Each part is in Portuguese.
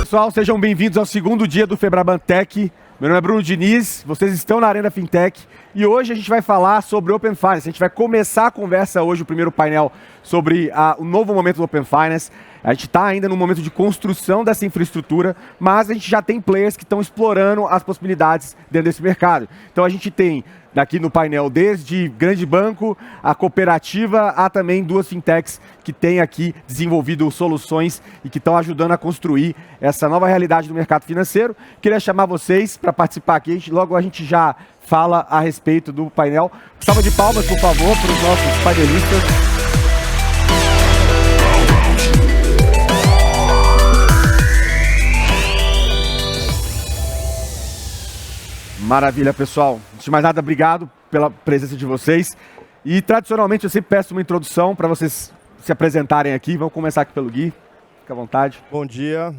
pessoal, sejam bem-vindos ao segundo dia do Febraban Tech. Meu nome é Bruno Diniz, vocês estão na Arena Fintech e hoje a gente vai falar sobre Open Finance. A gente vai começar a conversa hoje, o primeiro painel, sobre o novo momento do Open Finance. A gente está ainda no momento de construção dessa infraestrutura, mas a gente já tem players que estão explorando as possibilidades dentro desse mercado. Então a gente tem aqui no painel desde grande banco, a cooperativa, há também duas fintechs que têm aqui desenvolvido soluções e que estão ajudando a construir essa nova realidade do mercado financeiro. Queria chamar vocês para participar aqui, logo a gente já fala a respeito do painel. Salva de palmas, por favor, para os nossos painelistas. Maravilha, pessoal. Antes de mais nada, obrigado pela presença de vocês. E, tradicionalmente, eu sempre peço uma introdução para vocês se apresentarem aqui. Vamos começar aqui pelo Gui. Fica à vontade. Bom dia.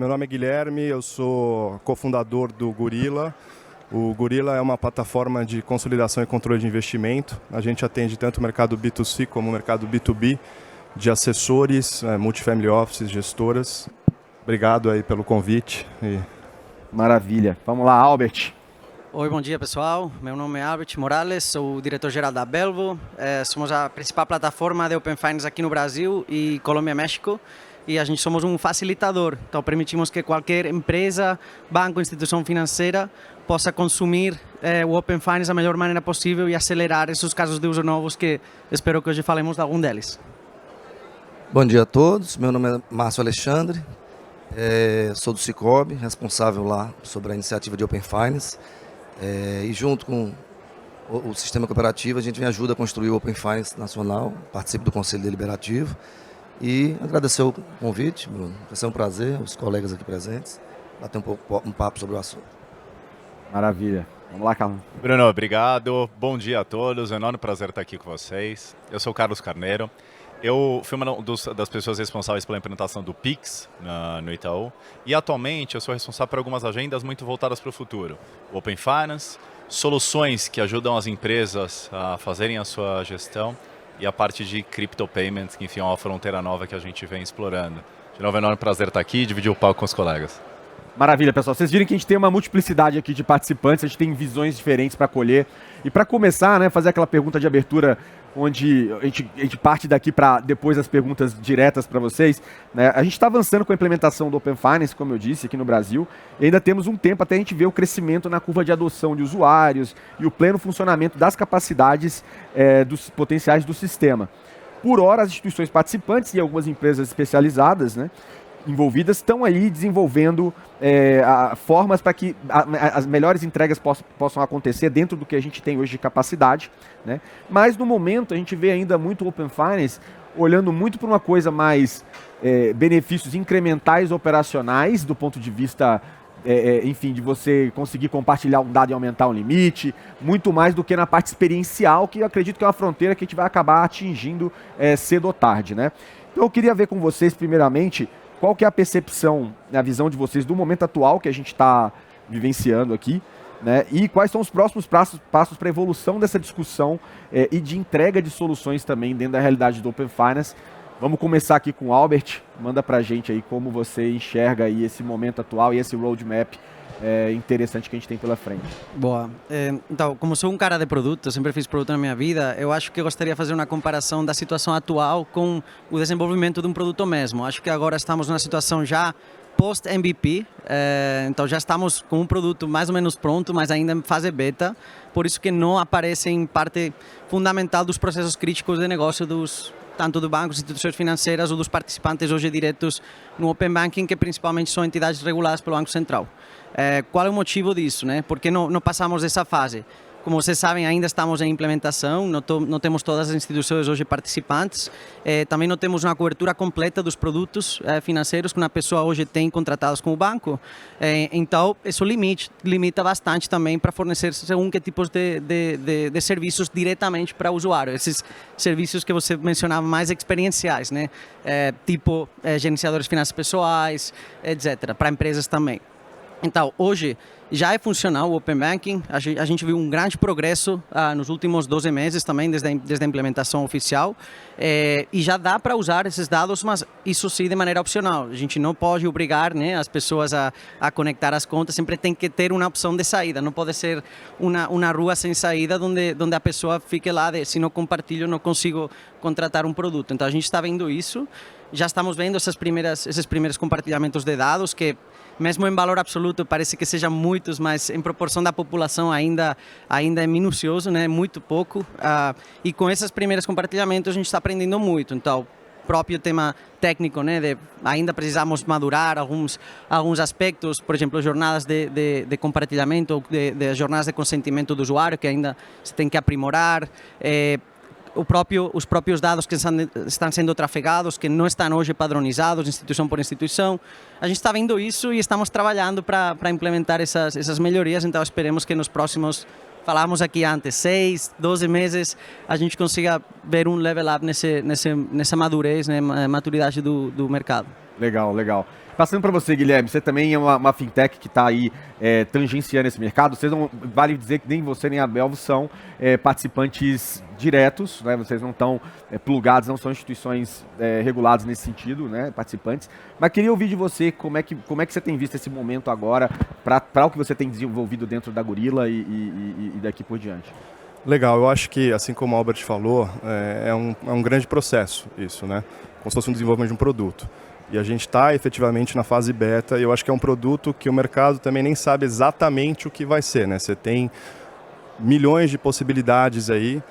Meu nome é Guilherme, eu sou cofundador do Gorilla. O Gorilla é uma plataforma de consolidação e controle de investimento. A gente atende tanto o mercado B2C como o mercado B2B, de assessores, multifamily offices, gestoras. Obrigado aí pelo convite. Maravilha. Vamos lá, Albert. Oi, bom dia pessoal. Meu nome é Albert Morales, sou o diretor-geral da Belvo. Somos a principal plataforma de Open Finance aqui no Brasil e Colômbia e México. E a gente somos um facilitador, então permitimos que qualquer empresa, banco, instituição financeira possa consumir o Open Finance da melhor maneira possível e acelerar esses casos de uso novos que espero que hoje falemos de algum deles. Bom dia a todos, meu nome é Márcio Alexandre, sou do Cicobi, responsável lá sobre a iniciativa de Open Finance. E junto com o sistema cooperativo, a gente vem ajuda a construir o Open Finance Nacional, participo do Conselho Deliberativo e agradecer o convite, Bruno. Vai ser um prazer, os colegas aqui presentes, bater um papo sobre o assunto. Maravilha. Vamos lá, Carlos. Bruno, obrigado. Bom dia a todos, é um enorme prazer estar aqui com vocês. Eu sou o Carlos Carneiro. Eu fui uma das pessoas responsáveis pela implementação do Pix no Itaú e atualmente eu sou responsável por algumas agendas muito voltadas para o futuro. Open Finance, soluções que ajudam as empresas a fazerem a sua gestão e a parte de Crypto Payments, que enfim é uma fronteira nova que a gente vem explorando. De novo, é um enorme prazer estar aqui e dividir o palco com os colegas. Maravilha, pessoal. Vocês viram que a gente tem uma multiplicidade aqui de participantes, a gente tem visões diferentes para colher. E para começar, né, fazer aquela pergunta de abertura, onde a gente parte daqui para depois as perguntas diretas para vocês. Né? A gente está avançando com a implementação do Open Finance, como eu disse, aqui no Brasil. E ainda temos um tempo até a gente ver o crescimento na curva de adoção de usuários e o pleno funcionamento das capacidades dos potenciais do sistema. Por hora, as instituições participantes e algumas empresas especializadas, né, envolvidas estão aí desenvolvendo formas para que as melhores entregas possam acontecer dentro do que a gente tem hoje de capacidade, né? Mas no momento a gente vê ainda muito Open Finance olhando muito para uma coisa mais benefícios incrementais operacionais do ponto de vista enfim, de você conseguir compartilhar um dado e aumentar um limite, muito mais do que na parte experiencial, que eu acredito que é uma fronteira que a gente vai acabar atingindo cedo ou tarde, né? Então eu queria ver com vocês primeiramente qual que é a percepção, a visão de vocês do momento atual que a gente está vivenciando aqui, né? E quais são os próximos passos para a evolução dessa discussão e de entrega de soluções também dentro da realidade do Open Finance. Vamos começar aqui com o Albert. Manda para a gente aí como você enxerga aí esse momento atual e esse roadmap interessante que a gente tem pela frente. Boa. Então, como sou um cara de produto, sempre fiz produto na minha vida, eu acho que gostaria de fazer uma comparação da situação atual com o desenvolvimento de um produto mesmo. Acho que agora estamos numa situação já post-MVP, então já estamos com um produto mais ou menos pronto, mas ainda em fase beta, por isso que não aparece em parte fundamental dos processos críticos de negócio tanto do banco, instituições financeiras ou dos participantes hoje diretos no Open Banking, que principalmente são entidades reguladas pelo Banco Central. Qual é o motivo disso, né? Por que não passamos dessa fase? Como vocês sabem, ainda estamos em implementação, não temos todas as instituições hoje participantes, também não temos uma cobertura completa dos produtos financeiros que uma pessoa hoje tem contratados com o banco, então isso limita bastante também para fornecer según que tipos de serviços diretamente para o usuário, esses serviços que você mencionava mais experienciais, né? Tipo gerenciadores de finanças pessoais, etc., para empresas também. Então, hoje já é funcional o Open Banking, a gente viu um grande progresso nos últimos 12 meses também, desde a implementação oficial, e já dá para usar esses dados, mas isso sim de maneira opcional. A gente não pode obrigar, né, as pessoas a conectar as contas, sempre tem que ter uma opção de saída, não pode ser uma rua sem saída, onde a pessoa fique lá, se não compartilho, não consigo contratar um produto. Então, a gente está vendo isso, já estamos vendo esses primeiros compartilhamentos de dados, que mesmo em valor absoluto parece que sejam muitos, mas em proporção da população ainda é minucioso, né? Muito pouco. E com esses primeiros compartilhamentos a gente está aprendendo muito. Então, próprio tema técnico, né? Ainda precisamos madurar alguns aspectos, por exemplo, jornadas de compartilhamento, de jornadas de consentimento do usuário, que ainda se tem que aprimorar. Os próprios dados que estão sendo trafegados, que não estão hoje padronizados, instituição por instituição. A gente está vendo isso e estamos trabalhando para implementar essas melhorias, então esperemos que nos próximos, falamos aqui antes, 6, 12 meses, a gente consiga ver um level up nessa madurez, né, maturidade do mercado. Legal, legal. Passando para você, Guilherme, você também é uma fintech que está aí tangenciando esse mercado. Vocês não, vale dizer que nem você nem a Belvo são participantes diretos, né? Vocês não estão plugados, não são instituições reguladas nesse sentido, né? Participantes. Mas queria ouvir de você como é que você tem visto esse momento agora para o que você tem desenvolvido dentro da Gorilla e daqui por diante. Legal, eu acho que, assim como o Albert falou, é um grande processo isso, né? Como se fosse um desenvolvimento de um produto. E a gente está efetivamente na fase beta, e eu acho que é um produto que o mercado também nem sabe exatamente o que vai ser, né? Você tem milhões de possibilidades aí,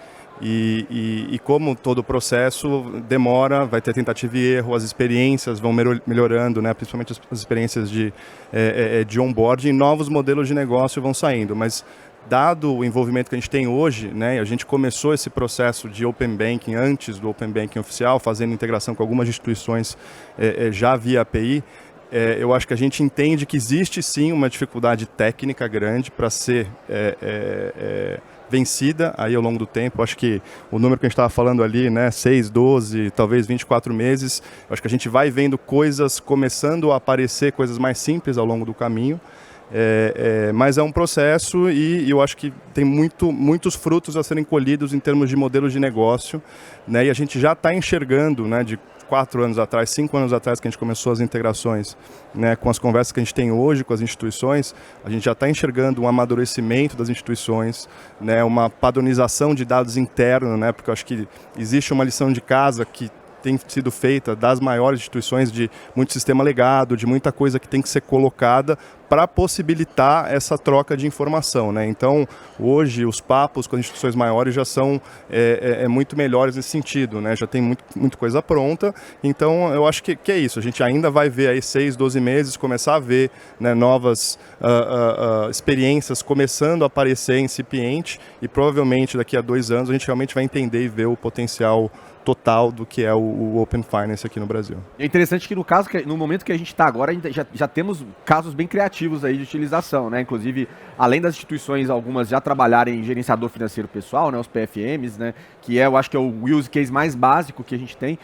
e como todo processo demora, vai ter tentativa e erro, as experiências vão melhorando, né? Principalmente as experiências de onboarding, e novos modelos de negócio vão saindo, mas dado o envolvimento que a gente tem hoje, né, a gente começou esse processo de Open Banking antes do Open Banking oficial, fazendo integração com algumas instituições já via API, eu acho que a gente entende que existe sim uma dificuldade técnica grande para ser vencida aí ao longo do tempo. Acho que o número que a gente estava falando ali, né, 6, 12, talvez 24 meses, acho que a gente vai vendo coisas começando a aparecer, coisas mais simples ao longo do caminho. Mas é um processo e eu acho que tem muitos frutos a serem colhidos em termos de modelos de negócio, né? E a gente já está enxergando, né, de 4 anos atrás, 5 anos atrás que a gente começou as integrações, né, com as conversas que a gente tem hoje com as instituições, a gente já está enxergando um amadurecimento das instituições, né, uma padronização de dados internos, né, porque eu acho que existe uma lição de casa que tem sido feita das maiores instituições, de muito sistema legado, de muita coisa que tem que ser colocada para possibilitar essa troca de informação, né? Então, hoje, os papos com as instituições maiores já são muito melhores nesse sentido, né? Já tem muita coisa pronta, então eu acho que é isso. A gente ainda vai ver aí 6, 12 meses, começar a ver, né, novas experiências começando a aparecer incipiente, e provavelmente daqui a 2 anos a gente realmente vai entender e ver o potencial total do que é o Open Finance aqui no Brasil. É interessante que no momento que a gente está agora, já temos casos bem criativos aí de utilização, né? Inclusive, além das instituições, algumas já trabalharem em gerenciador financeiro pessoal, né? Os PFMs, né? Que eu acho que é o use case mais básico que a gente tem.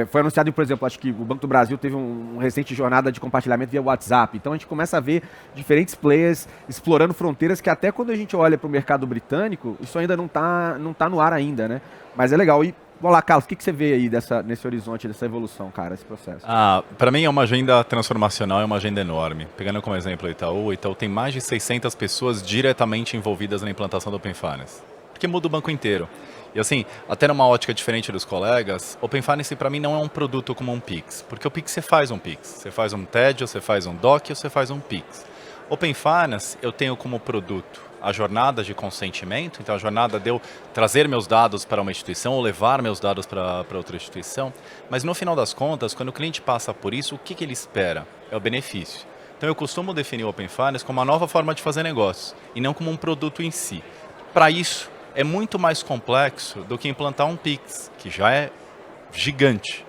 Foi anunciado, por exemplo, acho que o Banco do Brasil teve uma recente jornada de compartilhamento via WhatsApp. Então a gente começa a ver diferentes players explorando fronteiras que até quando a gente olha para o mercado britânico, isso ainda não tá no ar ainda, né? Mas é legal. E vamos lá, Carlos, o que você vê aí nesse horizonte, dessa evolução, cara, esse processo? Para mim é uma agenda transformacional, é uma agenda enorme. Pegando como exemplo o Itaú tem mais de 600 pessoas diretamente envolvidas na implantação do Open Finance, porque muda o banco inteiro. E assim, até numa ótica diferente dos colegas, Open Finance para mim não é um produto como um Pix, porque o Pix você faz um Pix, você faz um TED, você faz um DOC, você faz um Pix. Open Finance eu tenho como produto a jornada de consentimento, então a jornada de eu trazer meus dados para uma instituição ou levar meus dados para outra instituição, mas no final das contas, quando o cliente passa por isso, o que ele espera? É o benefício. Então eu costumo definir o Open Finance como uma nova forma de fazer negócio e não como um produto em si. Para isso, é muito mais complexo do que implantar um Pix, que já é gigante.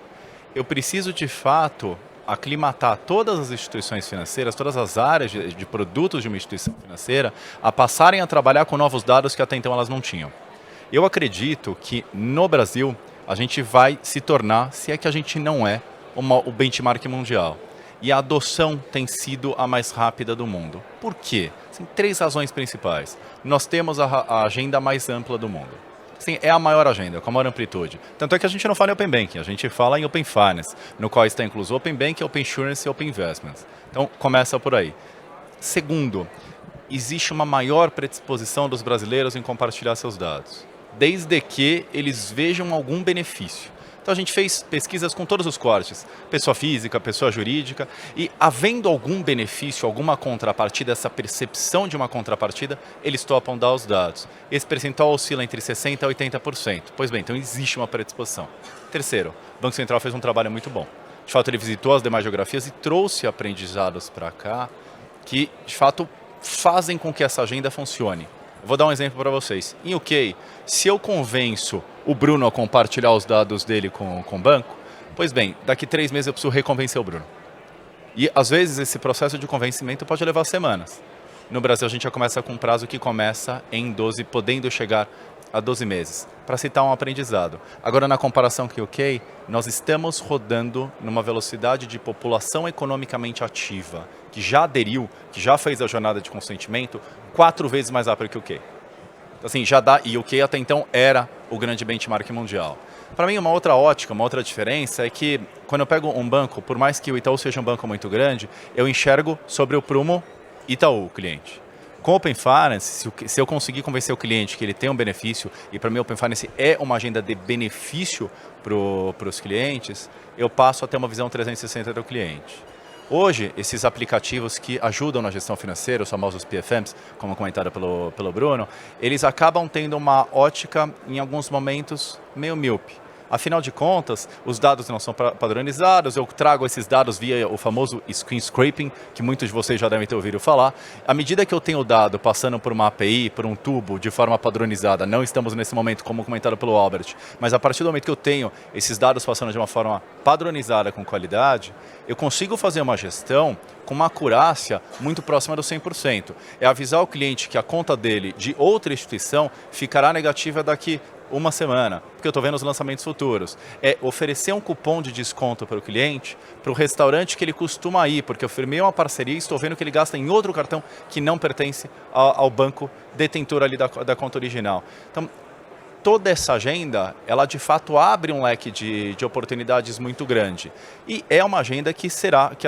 Eu preciso, de fato, aclimatar todas as instituições financeiras, todas as áreas de produtos de uma instituição financeira, a passarem a trabalhar com novos dados que até então elas não tinham. Eu acredito que, no Brasil, a gente vai se tornar, se é que a gente não é, o benchmark mundial. e a adoção tem sido a mais rápida do mundo. Por quê? Tem 3 razões principais. Nós temos a agenda mais ampla do mundo. Sim, é a maior agenda, com a maior amplitude. Tanto é que a gente não fala em Open Banking, a gente fala em Open Finance, no qual está incluso Open Banking, Open Insurance e Open Investments. Então, começa por aí. Segundo, existe uma maior predisposição dos brasileiros em compartilhar seus dados, desde que eles vejam algum benefício. Então a gente fez pesquisas com todos os cortes, pessoa física, pessoa jurídica, e havendo algum benefício, alguma contrapartida, essa percepção de uma contrapartida, eles topam dar os dados. Esse percentual oscila entre 60% e 80%. Pois bem, então existe uma predisposição. Terceiro, o Banco Central fez um trabalho muito bom. De fato, ele visitou as demais geografias e trouxe aprendizados para cá que, de fato, fazem com que essa agenda funcione. Vou dar um exemplo para vocês. Em UK, se eu convenço o Bruno a compartilhar os dados dele com o banco, pois bem, daqui 3 meses eu preciso reconvencer o Bruno. E às vezes esse processo de convencimento pode levar semanas. No Brasil a gente já começa com um prazo que começa em 12, podendo chegar a 12 meses, para citar um aprendizado. Agora, na comparação com o UK, nós estamos rodando numa velocidade de população economicamente ativa, que já aderiu, que já fez a jornada de consentimento, 4 vezes mais rápido que o UK. Assim, já dá, e o UK até então era o grande benchmark mundial. Para mim, uma outra ótica, uma outra diferença é que, quando eu pego um banco, por mais que o Itaú seja um banco muito grande, eu enxergo sobre o prumo Itaú, o cliente. Com o Open Finance, se eu conseguir convencer o cliente que ele tem um benefício, e para mim o Open Finance é uma agenda de benefício para os clientes, eu passo a ter uma visão 360 do cliente. Hoje, esses aplicativos que ajudam na gestão financeira, os famosos PFMs, como comentado pelo Bruno, eles acabam tendo uma ótica, em alguns momentos, meio míope. Afinal de contas, os dados não são padronizados, eu trago esses dados via o famoso screen scraping, que muitos de vocês já devem ter ouvido falar. À medida que eu tenho o dado passando por uma API, por um tubo, de forma padronizada, não estamos nesse momento, como comentado pelo Albert, mas a partir do momento que eu tenho esses dados passando de uma forma padronizada, com qualidade, eu consigo fazer uma gestão com uma acurácia muito próxima do 100%. É avisar o cliente que a conta dele de outra instituição ficará negativa daqui uma semana, porque eu estou vendo os lançamentos futuros. É oferecer um cupom de desconto para o cliente, para o restaurante que ele costuma ir, porque eu firmei uma parceria e estou vendo que ele gasta em outro cartão que não pertence ao banco detentor ali da conta original. Então, toda essa agenda, ela de fato abre um leque de oportunidades muito grande. E é uma agenda que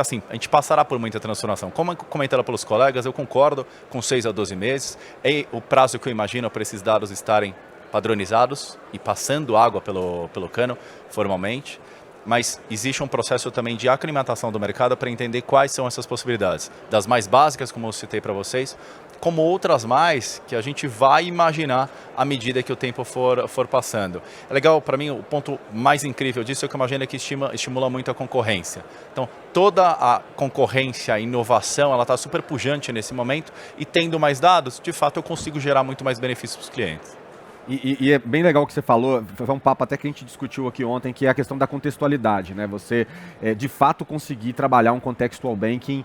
assim, a gente passará por muita transformação. Como comentado pelos colegas, eu concordo com 6 a 12 meses. É o prazo que eu imagino para esses dados estarem padronizados e passando água pelo cano formalmente, mas existe um processo também de aclimatação do mercado para entender quais são essas possibilidades, das mais básicas, como eu citei para vocês, como outras mais que a gente vai imaginar à medida que o tempo for passando. É legal, para mim, o ponto mais incrível disso é que é uma agenda que estimula muito a concorrência. Então, toda a concorrência, a inovação, ela está super pujante nesse momento e tendo mais dados, de fato, eu consigo gerar muito mais benefícios para os clientes. E é bem legal o que você falou, foi um papo até que a gente discutiu aqui ontem, que é a questão da contextualidade, né? Você, de fato, conseguir trabalhar um contextual banking,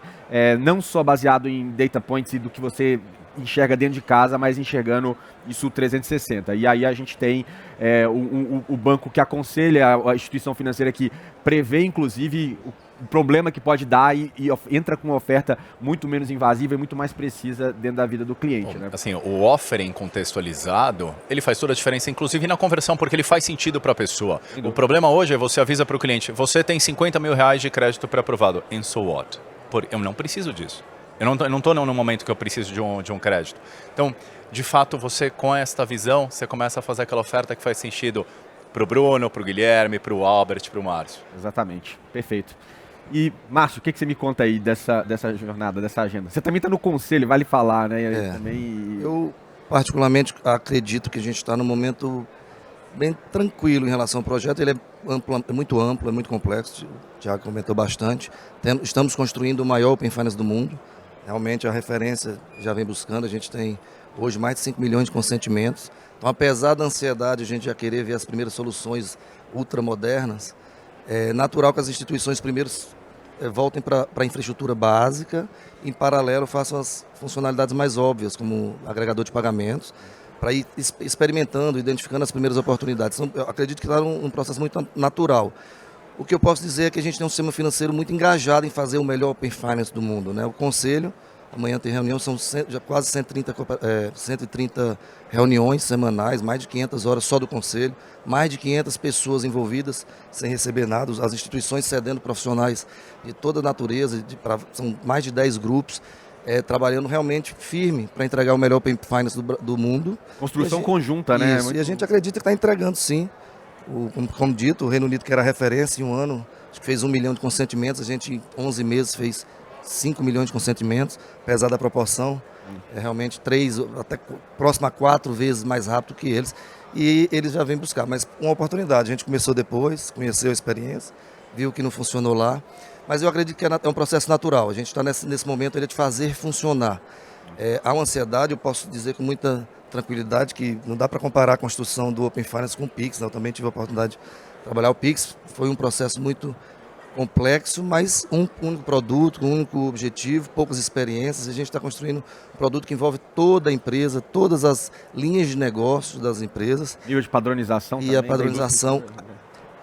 não só baseado em data points e do que você enxerga dentro de casa, mas enxergando isso 360. E aí a gente tem o banco que aconselha a instituição financeira que prevê, inclusive, o problema que pode dar e entra com uma oferta muito menos invasiva e muito mais precisa dentro da vida do cliente. Bom, né? Assim, o offering contextualizado, ele faz toda a diferença, inclusive na conversão, porque ele faz sentido para a pessoa. O problema hoje é você avisa para o cliente, você tem 50 mil reais de crédito pré-aprovado, and so what? Eu não preciso disso. Eu não estou num momento que eu preciso de um crédito. Então, de fato, você com esta visão, você começa a fazer aquela oferta que faz sentido para o Bruno, para o Guilherme, para o Albert, para o Márcio. Exatamente, perfeito. E, Márcio, o que você me conta aí dessa jornada, dessa agenda? Você também está no conselho, vale falar, né? Eu, particularmente, acredito que a gente está num momento bem tranquilo em relação ao projeto. Ele é muito amplo, é muito complexo, já comentou bastante. Estamos construindo o maior Open Finance do mundo. Realmente, a referência já vem buscando. A gente tem hoje mais de 5 milhões de consentimentos. Então, apesar da ansiedade, a gente já querer ver as primeiras soluções ultramodernas, é natural que as instituições primeiro voltem para a infraestrutura básica e, em paralelo, façam as funcionalidades mais óbvias, como agregador de pagamentos, para ir experimentando, identificando as primeiras oportunidades. Então, eu acredito que está um processo muito natural. O que eu posso dizer é que a gente tem um sistema financeiro muito engajado em fazer o melhor Open Finance do mundo, né? O Conselho, amanhã tem reunião, são já quase 130 reuniões semanais, mais de 500 horas só do Conselho, mais de 500 pessoas envolvidas sem receber nada, as instituições cedendo profissionais de toda a natureza, são mais de 10 grupos, trabalhando realmente firme para entregar o melhor Open Finance do mundo. Construção conjunta, né? Isso, e a gente acredita que está entregando sim. Como dito, o Reino Unido, que era referência em um ano, acho que fez 1 milhão de consentimentos, a gente em 11 meses fez 5 milhões de consentimentos, apesar da proporção, é realmente 3, até próximo a 4 vezes mais rápido que eles, e eles já vêm buscar, mas uma oportunidade, a gente começou depois, conheceu a experiência, viu que não funcionou lá, mas eu acredito que é um processo natural, a gente está nesse momento de fazer funcionar. Há uma ansiedade, eu posso dizer com muita tranquilidade que não dá para comparar a construção do Open Finance com o Pix, né? Eu também tive a oportunidade de trabalhar o Pix, foi um processo muito complexo, mas um único produto, um único objetivo, poucas experiências, a gente está construindo um produto que envolve toda a empresa, todas as linhas de negócio das empresas. Nível de padronização e também. A padronização,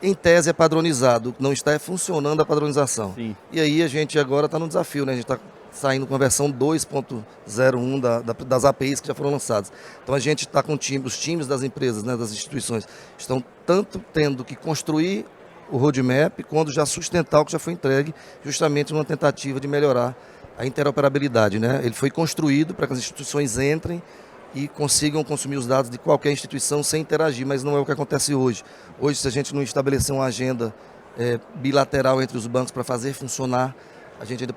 em tese, é padronizado, não está funcionando a padronização. Sim. E aí a gente agora está no desafio, né? A gente está saindo com a versão 2.01 das APIs que já foram lançadas. Então a gente está com os times das empresas, né, das instituições, estão tanto tendo que construir o roadmap, quando já sustentar o que já foi entregue, justamente numa tentativa de melhorar a interoperabilidade, né? Ele foi construído para que as instituições entrem e consigam consumir os dados de qualquer instituição sem interagir, mas não é o que acontece hoje. Hoje, se a gente não estabelecer uma agenda bilateral entre os bancos para fazer funcionar, a gente ainda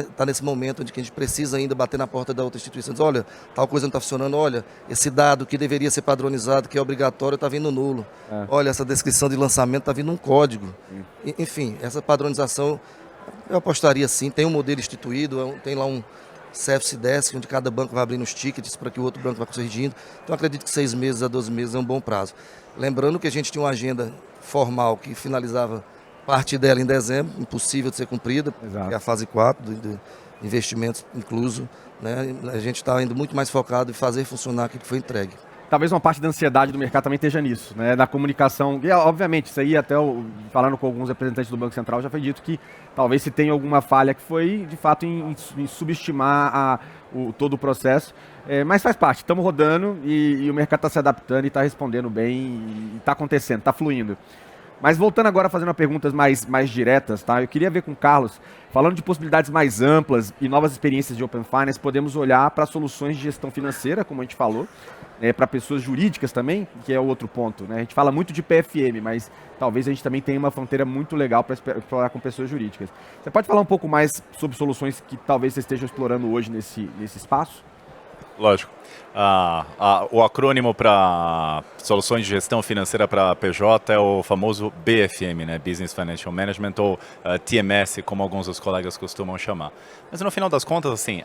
está nesse momento onde a gente precisa ainda bater na porta da outra instituição, dizer, olha, tal coisa não está funcionando, olha, esse dado que deveria ser padronizado, que é obrigatório, está vindo nulo. Olha, essa descrição de lançamento está vindo um código. Enfim, essa padronização, eu apostaria sim, tem um modelo instituído, tem lá um Service Desk, onde cada banco vai abrindo os tickets para que o outro banco vá corrigindo. Então, acredito que 6 meses a 12 meses é um bom prazo. Lembrando que a gente tinha uma agenda formal que finalizava parte dela em dezembro, impossível de ser cumprida, que é a fase 4 de investimentos incluso, né? A gente está indo muito mais focado em fazer funcionar aquilo que foi entregue. Talvez uma parte da ansiedade do mercado também esteja nisso, né? Da comunicação. E, obviamente, isso aí, falando com alguns representantes do Banco Central, já foi dito que talvez se tenha alguma falha que foi, de fato, em subestimar todo o processo. Mas faz parte, estamos rodando e o mercado está se adaptando e está respondendo bem e está acontecendo, está fluindo. Mas voltando agora, fazendo perguntas mais diretas, tá? Eu queria ver com o Carlos, falando de possibilidades mais amplas e novas experiências de Open Finance, podemos olhar para soluções de gestão financeira, como a gente falou, para pessoas jurídicas também, que é o outro ponto, né? A gente fala muito de PFM, mas talvez a gente também tenha uma fronteira muito legal para explorar com pessoas jurídicas. Você pode falar um pouco mais sobre soluções que talvez você esteja explorando hoje nesse espaço? Lógico. O acrônimo para soluções de gestão financeira para PJ é o famoso BFM, né? Business Financial Management, ou TMS, como alguns dos colegas costumam chamar. Mas no final das contas, assim,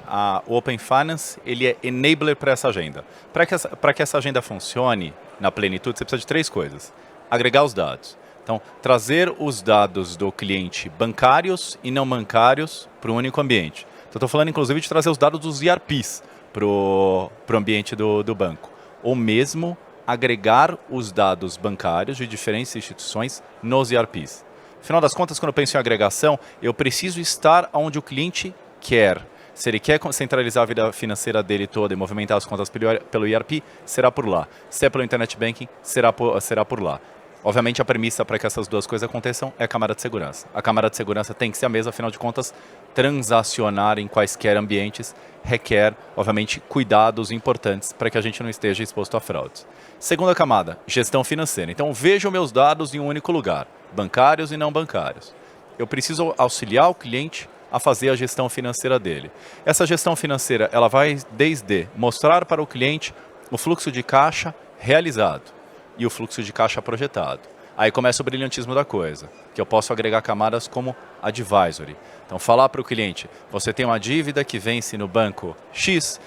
o Open Finance ele é enabler para essa agenda. Para que essa agenda funcione na plenitude, você precisa de 3 coisas. Agregar os dados. Então, trazer os dados do cliente bancários e não bancários para um único ambiente. Então, estou falando, inclusive, de trazer os dados dos ERPs para o ambiente do banco. Ou mesmo agregar os dados bancários de diferentes instituições nos ERPs. Afinal das contas, quando eu penso em agregação, eu preciso estar onde o cliente quer. Se ele quer centralizar a vida financeira dele toda e movimentar as contas pelo ERP, será por lá. Se é pelo Internet Banking, será por lá. Obviamente, a premissa para que essas duas coisas aconteçam é a camada de segurança. A camada de segurança tem que ser a mesma, afinal de contas, transacionar em quaisquer ambientes requer, obviamente, cuidados importantes para que a gente não esteja exposto a fraudes. Segunda camada, gestão financeira. Então, vejo meus dados em um único lugar, bancários e não bancários. Eu preciso auxiliar o cliente a fazer a gestão financeira dele. Essa gestão financeira, ela vai desde mostrar para o cliente o fluxo de caixa realizado e o fluxo de caixa projetado. Aí começa o brilhantismo da coisa, que eu posso agregar camadas como advisory. Então, falar para o cliente, você tem uma dívida que vence no banco X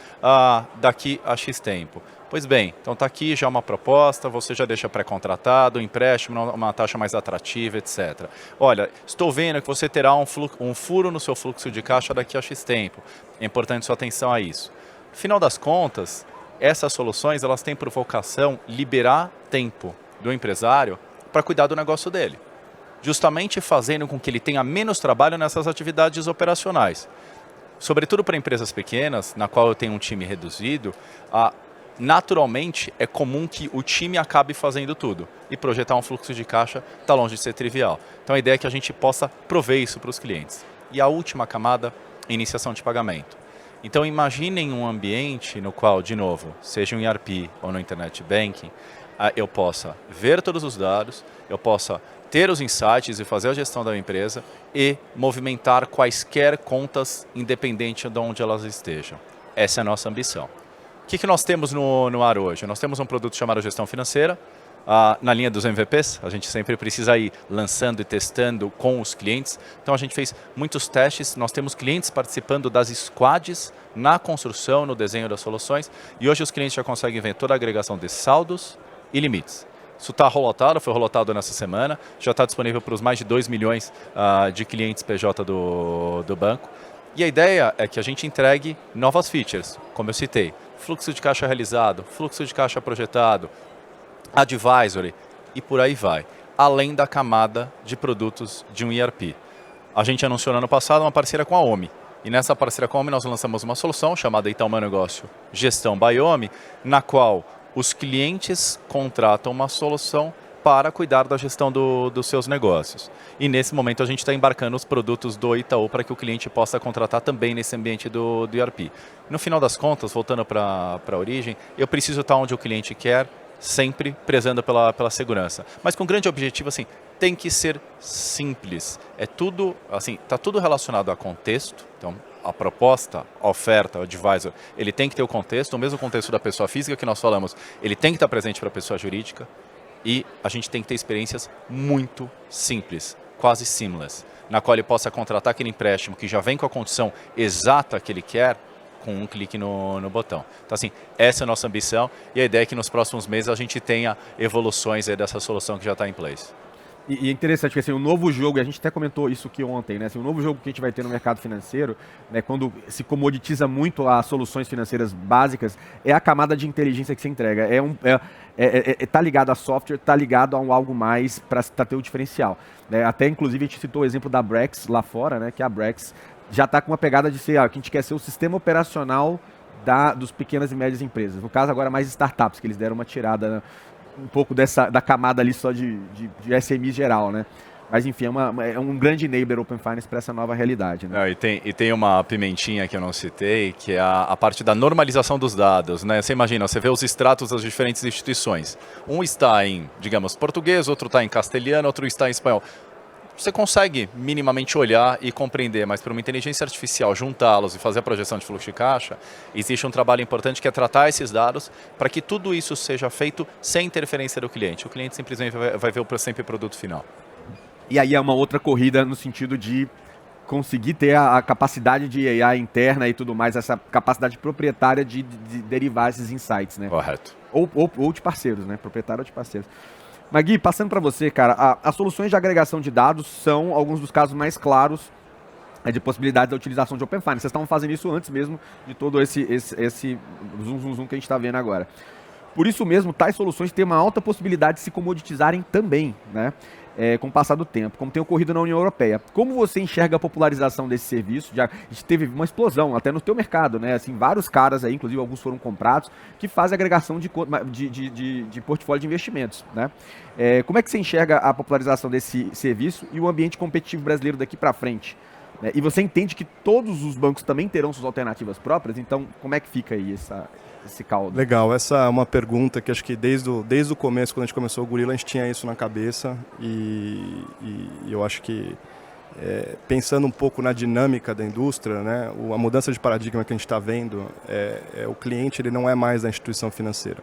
daqui a X tempo. Pois bem, então está aqui já uma proposta, você já deixa pré-contratado, empréstimo, uma taxa mais atrativa, etc. Olha, estou vendo que você terá um furo no seu fluxo de caixa daqui a X tempo. É importante sua atenção a isso. No final das contas, essas soluções elas têm por vocação liberar tempo do empresário para cuidar do negócio dele. justamente fazendo com que ele tenha menos trabalho nessas atividades operacionais. Sobretudo para empresas pequenas, na qual eu tenho um time reduzido, naturalmente é comum que o time acabe fazendo tudo. E projetar um fluxo de caixa está longe de ser trivial. Então a ideia é que a gente possa prover isso para os clientes. E a última camada, iniciação de pagamento. Então imaginem um ambiente no qual, de novo, seja um ERP ou no Internet Banking, eu possa ver todos os dados, eu possa ter os insights e fazer a gestão da minha empresa e movimentar quaisquer contas independente de onde elas estejam. Essa é a nossa ambição. O que nós temos no ar hoje? Nós temos um produto chamado Gestão Financeira. Na linha dos MVPs, a gente sempre precisa ir lançando e testando com os clientes. Então a gente fez muitos testes, nós temos clientes participando das squads na construção, no desenho das soluções, e hoje os clientes já conseguem ver toda a agregação de saldos e limites. Isso está rolotado, foi rolotado nessa semana, já está disponível para os mais de 2 milhões de clientes PJ do banco. E a ideia é que a gente entregue novas features, como eu citei, fluxo de caixa realizado, fluxo de caixa projetado, advisory e por aí vai, além da camada de produtos de um ERP. A gente anunciou no ano passado uma parceria com a OMI, e nessa parceria com a OMI nós lançamos uma solução chamada Itaú Meu Negócio Gestão by OMI, na qual os clientes contratam uma solução para cuidar da gestão dos seus negócios. E nesse momento a gente está embarcando os produtos do Itaú para que o cliente possa contratar também nesse ambiente do ERP. No final das contas, voltando para a origem, eu preciso estar onde o cliente quer, sempre prezando pela segurança. Mas com um grande objetivo, assim, tem que ser simples. É tudo, assim, está tudo relacionado a contexto. Então, a proposta, a oferta, o advisor, ele tem que ter o contexto, o mesmo contexto da pessoa física que nós falamos, ele tem que estar presente para a pessoa jurídica. E a gente tem que ter experiências muito simples, quase seamless, na qual ele possa contratar aquele empréstimo que já vem com a condição exata que ele quer, com um clique no botão. Então, assim, essa é a nossa ambição e a ideia é que nos próximos meses a gente tenha evoluções aí dessa solução que já está em place. E é interessante que assim, o novo jogo, e a gente até comentou isso aqui ontem, né? Assim, o novo jogo que a gente vai ter no mercado financeiro, né, quando se comoditiza muito as soluções financeiras básicas, é a camada de inteligência que se entrega. Tá ligado a software, tá ligado a algo mais para ter o diferencial. Né? Até, inclusive, a gente citou o exemplo da Brex lá fora, né? Que a Brex já está com uma pegada de ser, que a gente quer ser o sistema operacional dos pequenas e médias empresas. No caso, agora mais startups, que eles deram uma tirada, né, um pouco da camada ali só de SMI geral, né? Mas enfim, é um grande enabler Open Finance para essa nova realidade. Né? E tem uma pimentinha que eu não citei, que é a parte da normalização dos dados. Né? Você imagina, você vê os extratos das diferentes instituições. Um está em, digamos, português, outro está em castelhano, outro está em espanhol. Você consegue minimamente olhar e compreender, mas para uma inteligência artificial juntá-los e fazer a projeção de fluxo de caixa, existe um trabalho importante que é tratar esses dados para que tudo isso seja feito sem interferência do cliente. O cliente simplesmente vai ver sempre o produto final. E aí é uma outra corrida no sentido de conseguir ter a capacidade de AI interna e tudo mais, essa capacidade proprietária de derivar esses insights, né? Correto. Ou de parceiros, né? Proprietário ou de parceiros. Mas Gui, passando para você, cara, as soluções de agregação de dados são alguns dos casos mais claros de possibilidade da utilização de Open Finance. Vocês estavam fazendo isso antes mesmo de todo esse zoom que a gente está vendo agora. Por isso mesmo, tais soluções têm uma alta possibilidade de se comoditizarem também, né? Com o passar do tempo, como tem ocorrido na União Europeia. Como você enxerga a popularização desse serviço? A gente teve uma explosão até no teu mercado, né? Assim, vários caras aí, inclusive alguns foram comprados, que fazem agregação de portfólio de investimentos, né? Como é que você enxerga a popularização desse serviço e o ambiente competitivo brasileiro daqui para frente? E você entende que todos os bancos também terão suas alternativas próprias? Então, como é que fica aí esse caldo? Legal, essa é uma pergunta que acho que desde o começo, quando a gente começou o Gorilla, a gente tinha isso na cabeça e eu acho que pensando um pouco na dinâmica da indústria, né, a mudança de paradigma que a gente está vendo, o cliente ele não é mais da instituição financeira,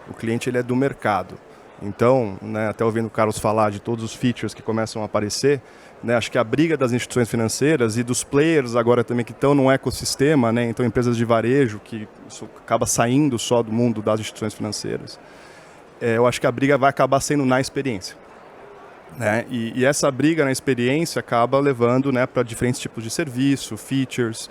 o cliente ele é do mercado. Então, né, até ouvindo o Carlos falar de todos os features que começam a aparecer, né, acho que a briga das instituições financeiras e dos players agora também que estão no ecossistema, né, então empresas de varejo, que isso acaba saindo só do mundo das instituições financeiras, eu acho que a briga vai acabar sendo na experiência. né? E essa briga na experiência acaba levando, né, para diferentes tipos de serviço, features.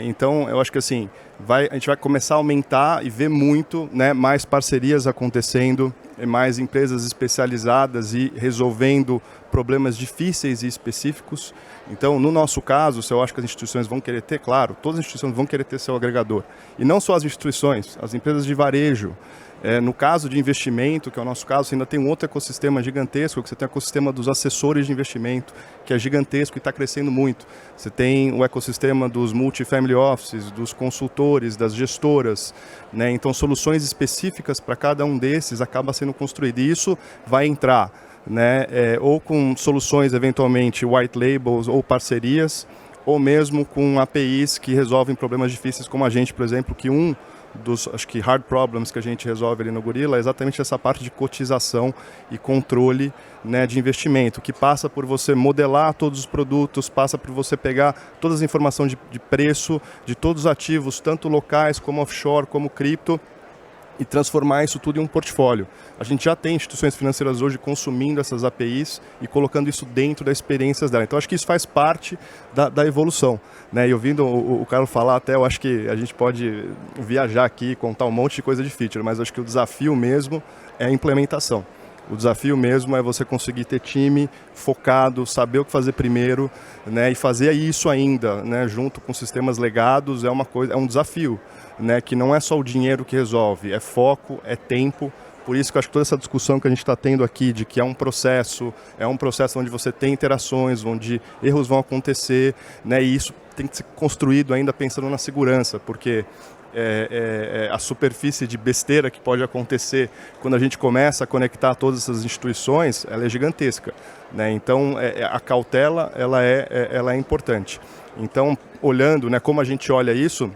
Então, eu acho que assim, a gente vai começar a aumentar e ver muito, né, mais parcerias acontecendo, mais empresas especializadas e resolvendo problemas difíceis e específicos. Então, no nosso caso, eu acho que as instituições vão querer ter, claro, todas as instituições vão querer ter seu agregador. E não só as instituições, as empresas de varejo. No caso de investimento, que é o nosso caso, você ainda tem um outro ecossistema gigantesco, que você tem o ecossistema dos assessores de investimento, que é gigantesco e está crescendo muito. Você tem o ecossistema dos multifamily offices, dos consultores, das gestoras, né? Então, soluções específicas para cada um desses acaba sendo construído. E isso vai entrar, né, ou com soluções, eventualmente, white labels ou parcerias, ou mesmo com APIs que resolvem problemas difíceis, como a gente, por exemplo, que dos, acho que, hard problems que a gente resolve ali no Gorilla é exatamente essa parte de cotização e controle, né, de investimento, que passa por você modelar todos os produtos, passa por você pegar todas as informações de preço de todos os ativos, tanto locais como offshore, como cripto, e transformar isso tudo em um portfólio. A gente já tem instituições financeiras hoje consumindo essas APIs e colocando isso dentro das experiências dela. Então, acho que isso faz parte da evolução, né? E ouvindo o Carlos falar, até eu acho que a gente pode viajar aqui, contar um monte de coisa de feature, mas acho que o desafio mesmo é a implementação. O desafio mesmo é você conseguir ter time focado, saber o que fazer primeiro, né, e fazer isso ainda, né, junto com sistemas legados, é um desafio, né, que não é só o dinheiro que resolve, é foco, é tempo. Por isso que eu acho que toda essa discussão que a gente está tendo aqui de que é um processo onde você tem interações, onde erros vão acontecer, né, e isso tem que ser construído ainda pensando na segurança, porque a superfície de besteira que pode acontecer quando a gente começa a conectar todas essas instituições, ela é gigantesca, né? Então, a cautela ela é importante. Então, olhando, né, como a gente olha isso,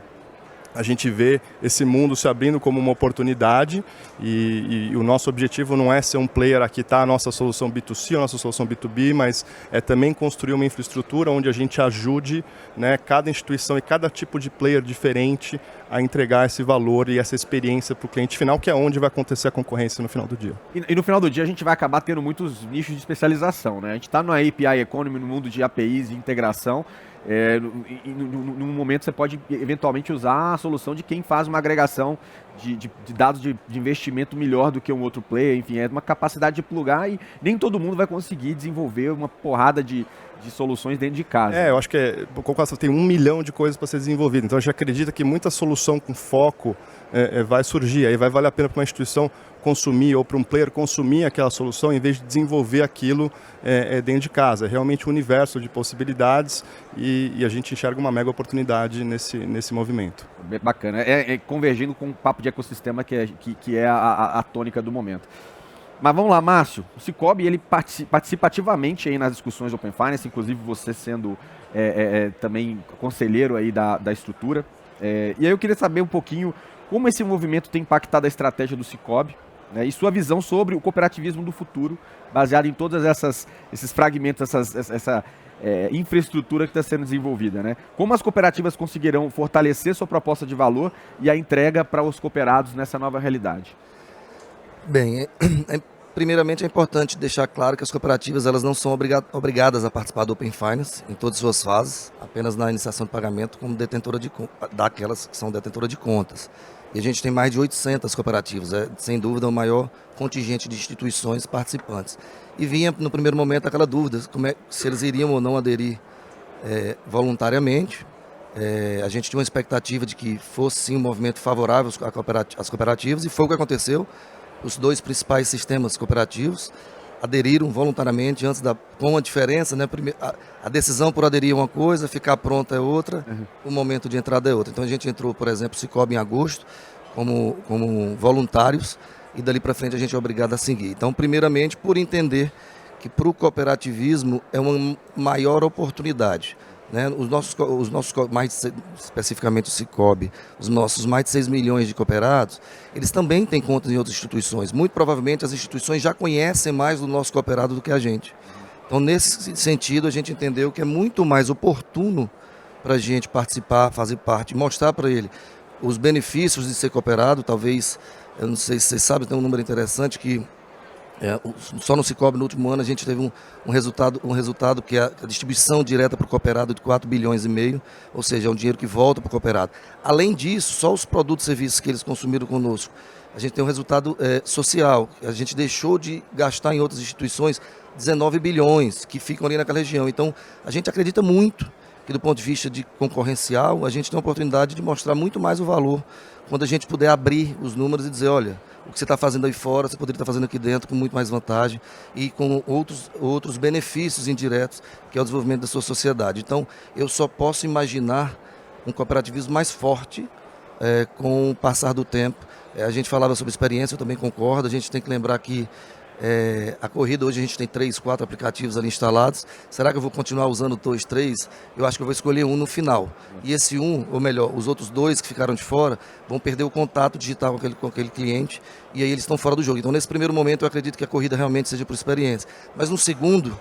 a gente vê esse mundo se abrindo como uma oportunidade e o nosso objetivo não é ser um player, aqui está a nossa solução B2C, a nossa solução B2B, mas é também construir uma infraestrutura onde a gente ajude, né, cada instituição e cada tipo de player diferente a entregar esse valor e essa experiência para o cliente final, que é onde vai acontecer a concorrência no final do dia. E no final do dia a gente vai acabar tendo muitos nichos de especialização, né? A gente está no API Economy, no mundo de APIs e integração. Num momento você pode eventualmente usar a solução de quem faz uma agregação de dados de investimento melhor do que um outro player, enfim, é uma capacidade de plugar e nem todo mundo vai conseguir desenvolver uma porrada de soluções dentro de casa. Eu acho que tem 1 milhão de coisas para ser desenvolvido, então a gente acredita que muita solução com foco vai surgir, aí vai valer a pena para uma instituição consumir ou para um player consumir aquela solução em vez de desenvolver aquilo dentro de casa. É realmente um universo de possibilidades e a gente enxerga uma mega oportunidade nesse movimento. Bacana, convergindo com o papo de ecossistema que é a tônica do momento. Mas vamos lá, Márcio, o Cicobi ele participa ativamente aí nas discussões Open Finance, inclusive você sendo também conselheiro aí da estrutura. E aí eu queria saber um pouquinho como esse movimento tem impactado a estratégia do Cicobi, né, e sua visão sobre o cooperativismo do futuro, baseado em todos esses fragmentos, essa infraestrutura que está sendo desenvolvida, né? Como as cooperativas conseguirão fortalecer sua proposta de valor e a entrega para os cooperados nessa nova realidade? Bem, primeiramente é importante deixar claro que as cooperativas elas não são obrigadas a participar do Open Finance em todas as suas fases, apenas na iniciação de pagamento como detentora daquelas que são detentora de contas. E a gente tem mais de 800 cooperativas, sem dúvida o maior contingente de instituições participantes. E vinha no primeiro momento aquela dúvida, se eles iriam ou não aderir voluntariamente. A gente tinha uma expectativa de que fosse sim um movimento favorável às cooperativas e foi o que aconteceu. Os 2 principais sistemas cooperativos aderiram voluntariamente com a diferença, né? A decisão por aderir é uma coisa, ficar pronta é outra, o momento de entrada é outra. Então a gente entrou, por exemplo, Cicobi em agosto, como voluntários, e dali para frente a gente é obrigado a seguir. Então, primeiramente, por entender que para o cooperativismo é uma maior oportunidade. Né? Os nossos especificamente o Cicobi, os nossos mais de 6 milhões de cooperados, eles também têm contas em outras instituições. Muito provavelmente as instituições já conhecem mais do nosso cooperado do que a gente. Então, nesse sentido, a gente entendeu que é muito mais oportuno para a gente participar, fazer parte, mostrar para ele os benefícios de ser cooperado. Talvez, eu não sei se vocês sabem, tem um número interessante que Só no Cicobi, no último ano, a gente teve um resultado que é a distribuição direta para o cooperado de 4,5 bilhões, ou seja, é um dinheiro que volta para o cooperado. Além disso, só os produtos e serviços que eles consumiram conosco, a gente tem um resultado social. A gente deixou de gastar em outras instituições 19 bilhões que ficam ali naquela região. Então, a gente acredita muito que, do ponto de vista de concorrencial, a gente tem a oportunidade de mostrar muito mais o valor quando a gente puder abrir os números e dizer, olha, o que você está fazendo aí fora, você poderia estar fazendo aqui dentro com muito mais vantagem e com outros benefícios indiretos, que é o desenvolvimento da sua sociedade. Então, eu só posso imaginar um cooperativismo mais forte com o passar do tempo. A gente falava sobre experiência, eu também concordo. A gente tem que lembrar que a corrida, hoje a gente tem 3, 4 aplicativos ali instalados. Será que eu vou continuar usando 2, 3? Eu acho que eu vou escolher um no final. E esse um, ou melhor, os outros 2 que ficaram de fora, vão perder o contato digital com aquele cliente e aí eles estão fora do jogo. Então, nesse primeiro momento, eu acredito que a corrida realmente seja por experiência. Mas no segundo,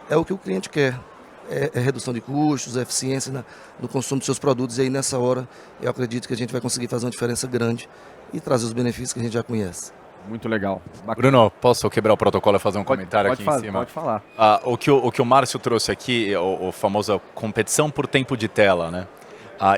é o que o cliente quer. É redução de custos, é eficiência no consumo dos seus produtos. E aí, nessa hora, eu acredito que a gente vai conseguir fazer uma diferença grande e trazer os benefícios que a gente já conhece. Muito legal. Bruno, posso quebrar o protocolo e fazer um comentário aqui em cima? Pode falar. O que o Márcio trouxe aqui, o famoso competição por tempo de tela, né?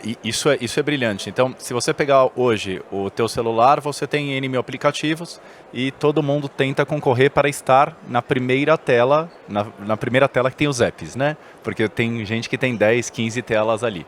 E isso é brilhante. Então, se você pegar hoje o teu celular, você tem N mil aplicativos e todo mundo tenta concorrer para estar na primeira tela, na primeira tela que tem os apps, né? Porque tem gente que tem 10, 15 telas ali.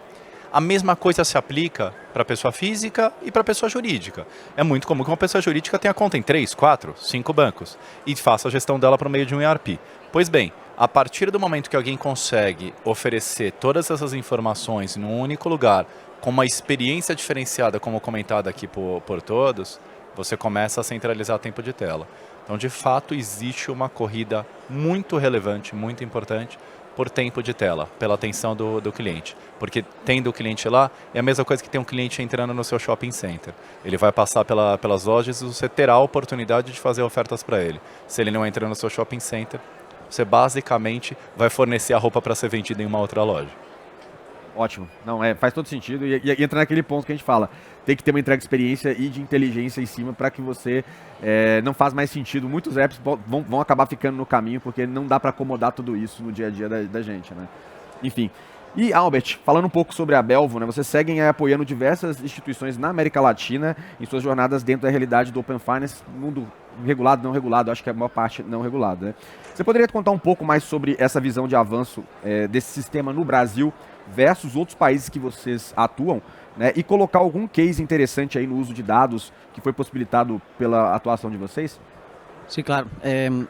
A mesma coisa se aplica para a pessoa física e para a pessoa jurídica. É muito comum que uma pessoa jurídica tenha conta em 3, 4, 5 bancos e faça a gestão dela por meio de um ERP. Pois bem, a partir do momento que alguém consegue oferecer todas essas informações num único lugar, com uma experiência diferenciada, como comentado aqui por todos, você começa a centralizar tempo de tela. Então, de fato, existe uma corrida muito relevante, muito importante, por tempo de tela, pela atenção do cliente. Porque tendo o cliente lá, é a mesma coisa que ter um cliente entrando no seu shopping center. Ele vai passar pelas lojas e você terá a oportunidade de fazer ofertas para ele. Se ele não entra no seu shopping center, você basicamente vai fornecer a roupa para ser vendida em uma outra loja. Ótimo. Não, faz todo sentido e entra naquele ponto que a gente fala. Tem que ter uma entrega de experiência e de inteligência em cima para que você não faz mais sentido. Muitos apps vão acabar ficando no caminho porque não dá para acomodar tudo isso no dia a dia da gente, né? Enfim. E, Albert, falando um pouco sobre a Belvo, né, vocês seguem apoiando diversas instituições na América Latina em suas jornadas dentro da realidade do Open Finance, mundo regulado, não regulado, acho que a maior parte não regulado, né? Você poderia contar um pouco mais sobre essa visão de avanço desse sistema no Brasil versus outros países que vocês atuam, né, e colocar algum case interessante aí no uso de dados que foi possibilitado pela atuação de vocês? Sim, claro.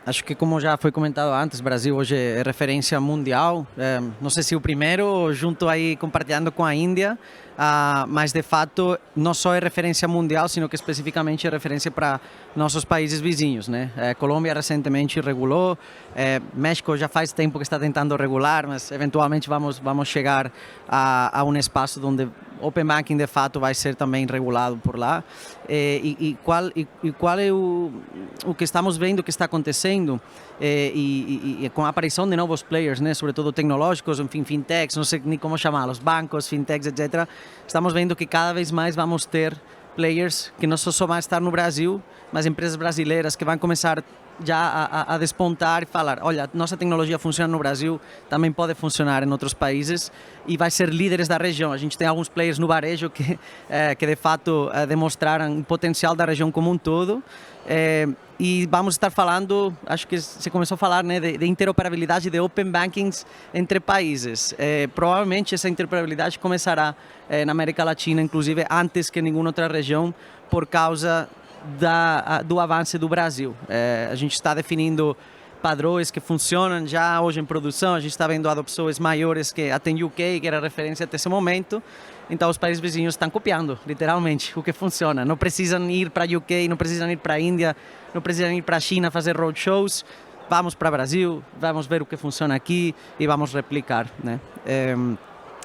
Acho que, como já foi comentado antes, o Brasil hoje é referência mundial. Não sei se o primeiro, junto aí compartilhando com a Índia, mas de fato não só é referência mundial, sino que especificamente é referência para nossos países vizinhos, né? Colômbia recentemente regulou, México já faz tempo que está tentando regular, mas eventualmente vamos chegar a um espaço onde Open Banking de fato vai ser também regulado por lá. E qual é o que estamos vendo que está acontecendo e com a aparição de novos players, né, sobretudo tecnológicos, enfim, fintechs, não sei nem como chamá-los, bancos, fintechs, etc. Estamos vendo que cada vez mais vamos ter players que não só vão estar no Brasil, mas empresas brasileiras que vão começar já a despontar e falar, olha, nossa tecnologia funciona no Brasil, também pode funcionar em outros países e vai ser líderes da região. A gente tem alguns players no varejo que de fato demonstraram o potencial da região como um todo. E vamos estar falando, acho que se começou a falar, né, de interoperabilidade de Open Bankings entre países. Provavelmente essa interoperabilidade começará na América Latina, inclusive antes que nenhuma outra região, por causa do avanço do Brasil. A gente está definindo padrões que funcionam já hoje em produção, a gente está vendo adopções maiores que até UK, que era referência até esse momento. Então os países vizinhos estão copiando, literalmente, o que funciona. Não precisam ir para UK, não precisam ir para a Índia, não precisam ir para a China fazer roadshows. Vamos para o Brasil, vamos ver o que funciona aqui e vamos replicar, né?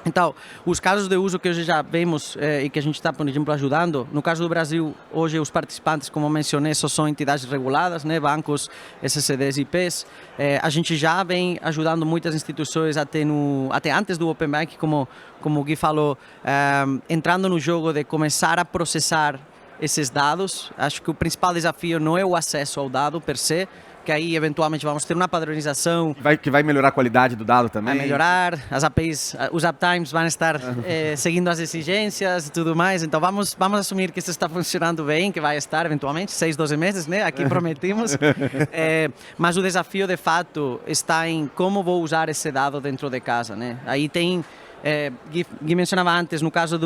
Então, os casos de uso que hoje já vemos e que a gente está, por exemplo, ajudando, no caso do Brasil, hoje os participantes, como mencionei, só são entidades reguladas, né, bancos, SCDs e IPs. A gente já vem ajudando muitas instituições até antes do Open Bank, como o Gui falou, entrando no jogo de começar a processar esses dados. Acho que o principal desafio não é o acesso ao dado per se, que aí eventualmente vamos ter uma padronização. Que vai melhorar a qualidade do dado também? Vai melhorar, as APIs, os uptimes vão estar seguindo as exigências e tudo mais, então vamos assumir que isso está funcionando bem, que vai estar eventualmente 6, 12 meses, né? Aqui prometimos. Mas o desafio de fato está em como vou usar esse dado dentro de casa, né? Aí tem Gui mencionava antes, no caso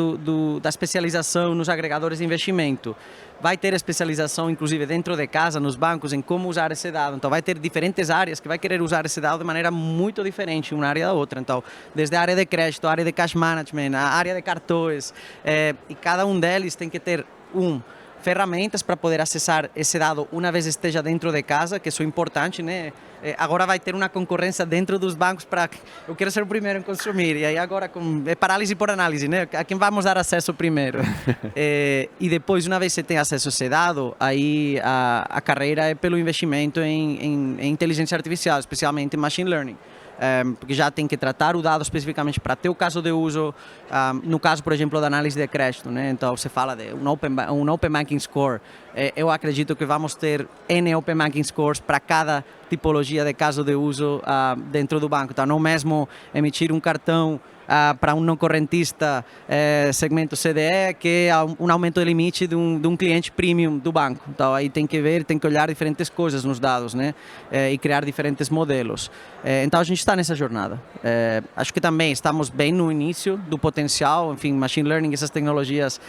da especialização nos agregadores de investimento, vai ter especialização, inclusive, dentro de casa, nos bancos, em como usar esse dado. Então, vai ter diferentes áreas que vai querer usar esse dado de maneira muito diferente, uma área da outra. Então, desde a área de crédito, a área de cash management, a área de cartões, e cada um deles tem que ter ferramentas para poder acessar esse dado uma vez esteja dentro de casa, que isso é importante, né? Agora vai ter uma concorrência dentro dos bancos para eu quero ser o primeiro em consumir, e aí agora é parálise por análise, né? A quem vamos dar acesso primeiro? E depois, uma vez você tem acesso a esse dado, aí a carreira é pelo investimento em inteligência artificial, especialmente em machine learning. Porque já tem que tratar o dado especificamente para teu caso de uso, no caso, por exemplo, da análise de crédito, né? Então, você fala de um Open Banking Score. Eu acredito que vamos ter N Open Banking Scores para cada tipologia de caso de uso dentro do banco. Então, não mesmo emitir um cartão para um não correntista segmento CDE, que é um aumento de limite de um cliente premium do banco. Então, aí tem que ver, tem que olhar diferentes coisas nos dados, né? E criar diferentes modelos. Então, a gente está nessa jornada. Acho que também estamos bem no início do potencial. Enfim, machine learning, essas tecnologias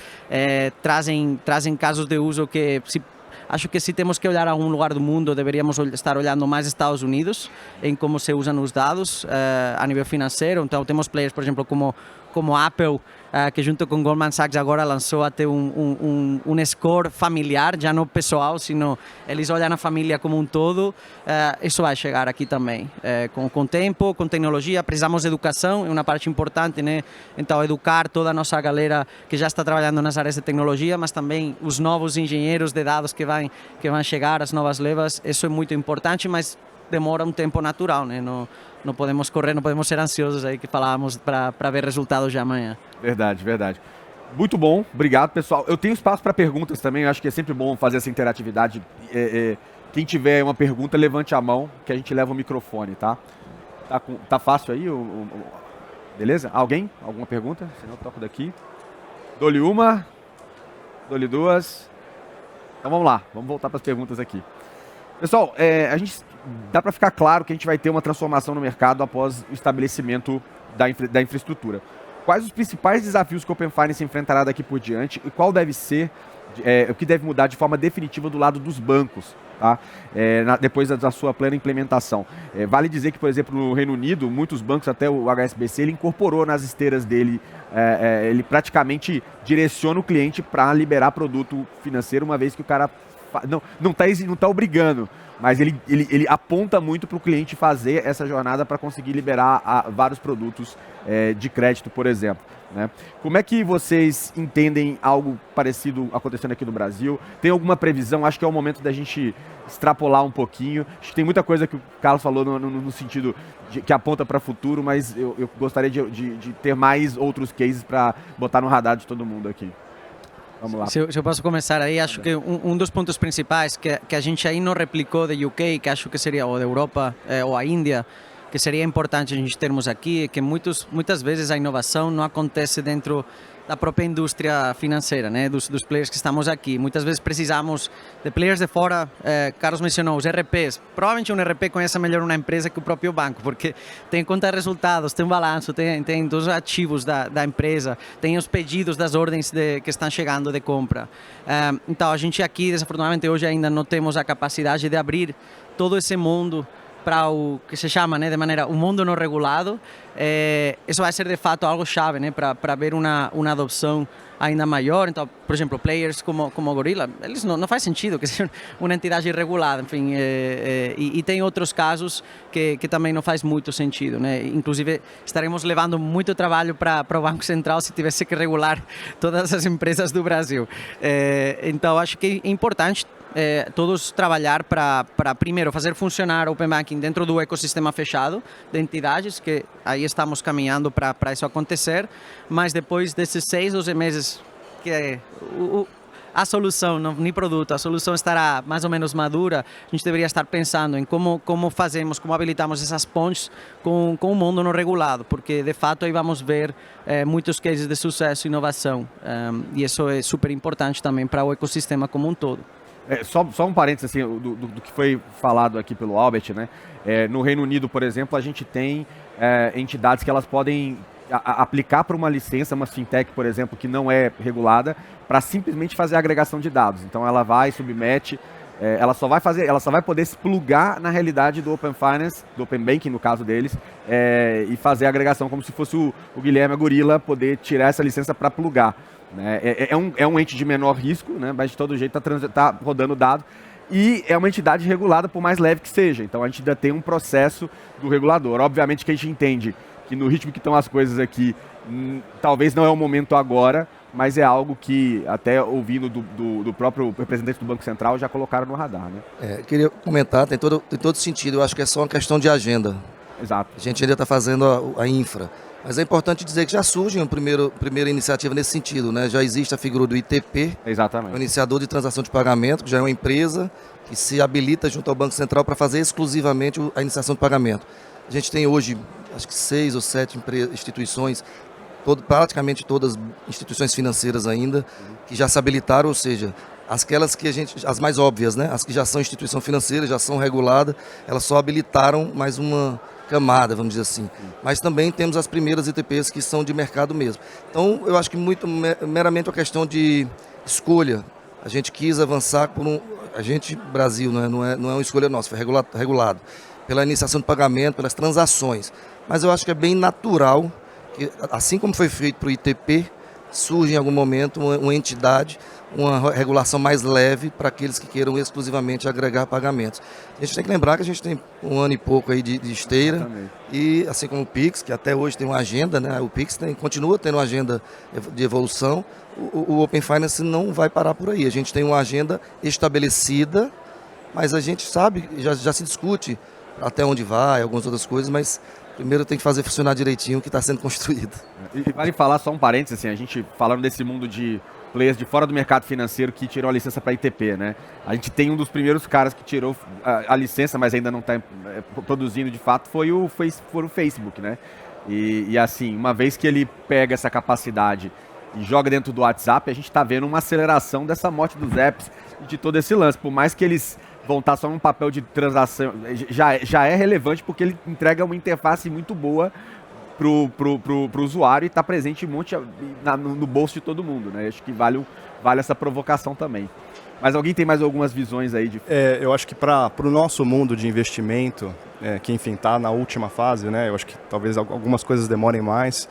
trazem casos de uso que acho que se temos que olhar a algum lugar do mundo, deveríamos estar olhando mais Estados Unidos em como se usam os dados a nível financeiro. Então, temos players, por exemplo, como Apple, que junto com Goldman Sachs agora lançou até um score familiar, já não pessoal, sino eles olham a família como um todo. Isso vai chegar aqui também. Com tempo, com tecnologia, precisamos de educação, é uma parte importante, né? Então, educar toda a nossa galera que já está trabalhando nas áreas de tecnologia, mas também os novos engenheiros de dados que vão chegar, as novas levas, isso é muito importante, mas demora um tempo natural, né? Não podemos correr, não podemos ser ansiosos aí que falávamos para ver resultados já amanhã. Verdade, verdade. Muito bom, obrigado, pessoal. Eu tenho espaço para perguntas também, eu acho que é sempre bom fazer essa interatividade. Quem tiver uma pergunta, levante a mão, que a gente leva o microfone, tá? Tá fácil aí? Beleza? Alguém? Alguma pergunta? Senão eu toco daqui. Dou-lhe uma, dou-lhe duas. Então vamos lá, vamos voltar para as perguntas aqui. Pessoal, dá para ficar claro que a gente vai ter uma transformação no mercado após o estabelecimento da infraestrutura. Quais os principais desafios que o Open Finance enfrentará daqui por diante e qual deve ser, o que deve mudar de forma definitiva do lado dos bancos, tá? Depois da sua plena implementação? Vale dizer que, por exemplo, no Reino Unido, muitos bancos, até o HSBC, ele incorporou nas esteiras dele, ele praticamente direciona o cliente para liberar produto financeiro, uma vez que o cara não tá obrigando, mas ele aponta muito para o cliente fazer essa jornada para conseguir liberar vários produtos de crédito, por exemplo, né? Como é que vocês entendem algo parecido acontecendo aqui no Brasil? Tem alguma previsão? Acho que é o momento da gente extrapolar um pouquinho. Acho que tem muita coisa que o Carlos falou no sentido que aponta para o futuro, mas eu gostaria de ter mais outros cases para botar no radar de todo mundo aqui. Vamos lá. Se eu posso começar aí, acho que um dos pontos principais que a gente aí não replicou de UK, que acho que seria, ou da Europa, ou a Índia, que seria importante a gente termos aqui, é que muitas vezes a inovação não acontece dentro da própria indústria financeira, né, dos players que estamos aqui. Muitas vezes precisamos de players de fora. Carlos mencionou os RPs. Provavelmente um RP conhece melhor uma empresa que o próprio banco, porque tem conta de resultados, tem balanço, tem todos os ativos da empresa, tem os pedidos das ordens que estão chegando de compra. Então, a gente aqui, desafortunadamente, hoje ainda não temos a capacidade de abrir todo esse mundo para o que se chama, né, de maneira o mundo não regulado. Isso vai ser de fato algo chave, né, para ver uma adoção ainda maior. Então, por exemplo, players como Gorilla, eles não faz sentido que seja uma entidade regulada, enfim, e tem outros casos que também não faz muito sentido, né? Inclusive estaremos levando muito trabalho para o Banco Central se tivesse que regular todas as empresas do Brasil. Então, acho que é importante todos trabalhar para primeiro fazer funcionar o Open Banking dentro do ecossistema fechado de entidades, que aí estamos caminhando para isso acontecer, mas depois desses 6, 12 meses que a solução, não, nem produto, a solução estará mais ou menos madura, a gente deveria estar pensando em como fazemos, como habilitamos essas pontes com o mundo não regulado, porque de fato aí vamos ver muitos cases de sucesso e inovação, e isso é super importante também para o ecossistema como um todo. Só um parênteses assim, do que foi falado aqui pelo Albert, né? No Reino Unido, por exemplo, a gente tem entidades que elas podem aplicar para uma licença, uma fintech, por exemplo, que não é regulada, para simplesmente fazer a agregação de dados. Então ela vai, submete, ela só vai poder se plugar na realidade do Open Finance, do Open Banking no caso deles, e fazer a agregação como se fosse o Guilherme, a Gorilla, poder tirar essa licença para plugar. Né? É um ente de menor risco, né? Mas de todo jeito tá rodando dado. E é uma entidade regulada, por mais leve que seja. Então a gente ainda tem um processo do regulador. Obviamente que a gente entende que no ritmo que estão as coisas aqui, talvez não é o momento agora, mas é algo que, até ouvindo do próprio representante do Banco Central, já colocaram no radar. Né? Queria comentar, tem todo sentido, eu acho que é só uma questão de agenda. Exato. A gente ainda está fazendo a infra. Mas é importante dizer que já surge uma primeira iniciativa nesse sentido, né? Já existe a figura do ITP, exatamente, o iniciador de transação de pagamento, que já é uma empresa que se habilita junto ao Banco Central para fazer exclusivamente a iniciação de pagamento. A gente tem hoje, acho que 6 ou 7 instituições, praticamente todas instituições financeiras ainda, que já se habilitaram, ou seja, aquelas que as mais óbvias, né? As que já são instituição financeira, já são reguladas, elas só habilitaram mais uma camada, vamos dizer assim. Mas também temos as primeiras ITPs que são de mercado mesmo. Então, eu acho que muito meramente uma questão de escolha. A gente quis avançar a gente, Brasil, não é uma escolha nossa, foi regulado pela iniciação de pagamento, pelas transações. Mas eu acho que é bem natural que, assim como foi feito para o ITP, surge em algum momento uma entidade, uma regulação mais leve para aqueles que queiram exclusivamente agregar pagamentos. A gente tem que lembrar que a gente tem um ano e pouco aí de esteira. Exatamente. E assim como o Pix, que até hoje tem uma agenda, né? O Pix continua tendo uma agenda de evolução, o Open Finance não vai parar por aí. A gente tem uma agenda estabelecida, mas a gente sabe, já se discute até onde vai, algumas outras coisas, mas primeiro tem que fazer funcionar direitinho o que está sendo construído. E vale falar só um parênteses, assim, a gente falando desse mundo de players de fora do mercado financeiro que tirou a licença para ITP, né? A gente tem um dos primeiros caras que tirou a licença, mas ainda não está produzindo de fato, foi o Facebook, né? E assim, uma vez que ele pega essa capacidade e joga dentro do WhatsApp, a gente está vendo uma aceleração dessa morte dos apps e de todo esse lance. Por mais que eles vão estar só num papel de transação, já é relevante porque ele entrega uma interface muito boa pro usuário e está presente no bolso de todo mundo, né? Acho que vale essa provocação também. Mas alguém tem mais algumas visões aí? Eu acho que para o nosso mundo de investimento, que enfim está na última fase, né? Eu acho que talvez algumas coisas demorem mais,